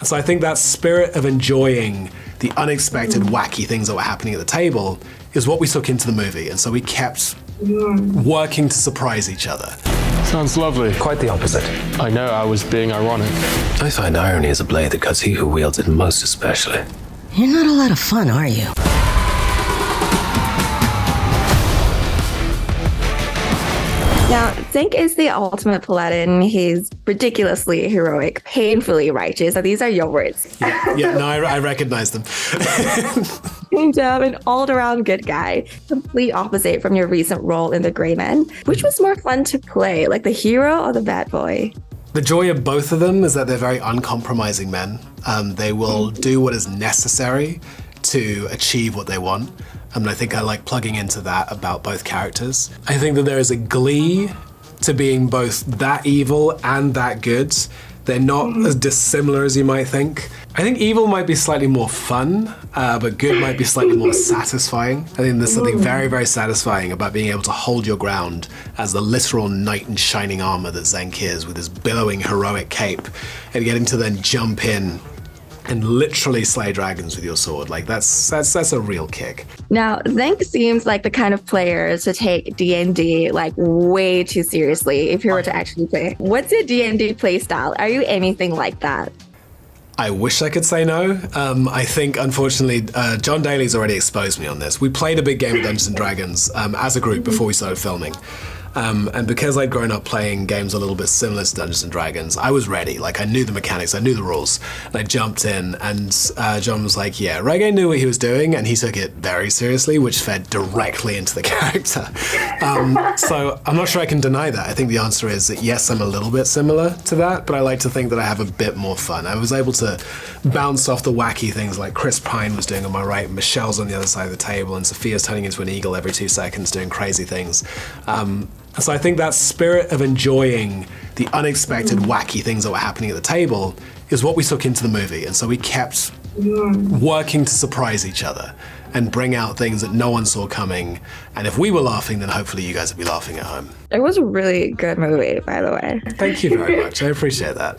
So I think that spirit of enjoying the unexpected, wacky things that were happening at the table is what we took into the movie. And so we kept working to surprise each other. Sounds lovely. Quite the opposite. I know, I was being ironic. I find irony is a blade that cuts he who wields it most especially. You're not a lot of fun, are you? Now, Zank is the ultimate paladin. He's ridiculously heroic, painfully righteous. So these are your words. I recognize them. And an all-around good guy, complete opposite from your recent role in The Gray Men. Which was more fun to play, like the hero or the bad boy? The joy of both of them is that they're very uncompromising men. They will do what is necessary to achieve what they want. And I think I like plugging into that about both characters. I think that there is a glee to being both that evil and that good. They're not as dissimilar as you might think. I think evil might be slightly more fun, but good might be slightly more satisfying. I think there's something very, very satisfying about being able to hold your ground as the literal knight in shining armor that Zank is, with his billowing heroic cape, and getting to then jump in and literally slay dragons with your sword. Like that's a real kick. Now, Zank seems like the kind of player to take D&D like way too seriously if you were to actually play. What's your D&D play style? Are you anything like that? I wish I could say no. I think, unfortunately, John Daly's already exposed me on this. We played a big game of Dungeons & Dragons as a group before we started filming. And because I'd grown up playing games a little bit similar to Dungeons & Dragons, I was ready. Like, I knew the mechanics, I knew the rules. And I jumped in, and John was like, yeah, Regé knew what he was doing, and he took it very seriously, which fed directly into the character. So I'm not sure I can deny that. I think the answer is that, yes, I'm a little bit similar to that, but I like to think that I have a bit more fun. I was able to bounce off the wacky things like Chris Pine was doing on my right, Michelle's on the other side of the table, and Sophia's turning into an eagle every 2 seconds doing crazy things. So I think that spirit of enjoying the unexpected, wacky things that were happening at the table is what we took into the movie. And so we kept working to surprise each other and bring out things that no one saw coming. And if we were laughing, then hopefully you guys would be laughing at home. It was a really good movie, by the way. Thank you very much. I appreciate that.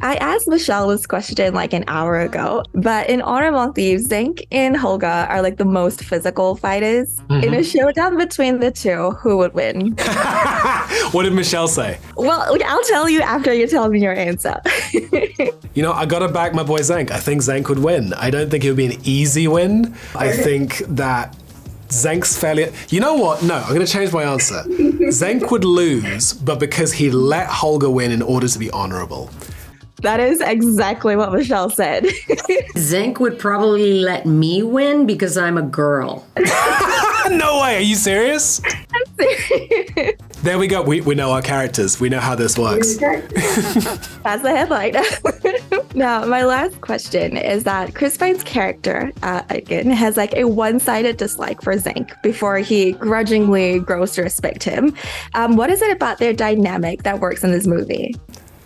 I asked Michelle this question like an hour ago, but in Among Thieves, Zank and Holga are like the most physical fighters. In a showdown between the two, who would win? What did Michelle say? Well, I'll tell you after you tell me your answer. You know, I gotta back my boy Zank. I think Zank would win. I don't think it would be an easy win. I think that Zank's fairly... You know what? No, I'm going to change my answer. Zank would lose, but because he let Holga win in order to be honorable. That is exactly what Michelle said. Zank would probably let me win because I'm a girl. No way, are you serious? I'm serious. There we go. We know our characters. We know how this works. That's the headline. Now, my last question is that Chris Pine's character, again, has like a one-sided dislike for Zank before he grudgingly grows to respect him. What is it about their dynamic that works in this movie?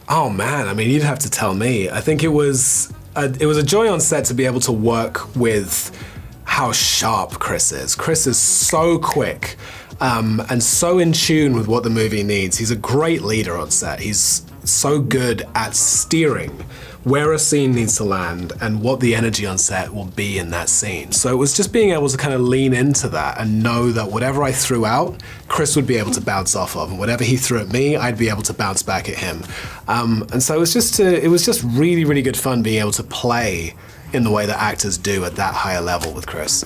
Oh man, I mean, you'd have to tell me. I think it was a joy on set to be able to work with how sharp Chris is. Chris is so quick and so in tune with what the movie needs. He's a great leader on set. He's so good at steering where a scene needs to land and what the energy on set will be in that scene. So it was just being able to kind of lean into that and know that whatever I threw out, Chris would be able to bounce off of, and whatever he threw at me, I'd be able to bounce back at him. And so it was just really, really good fun being able to play in the way that actors do at that higher level with Chris.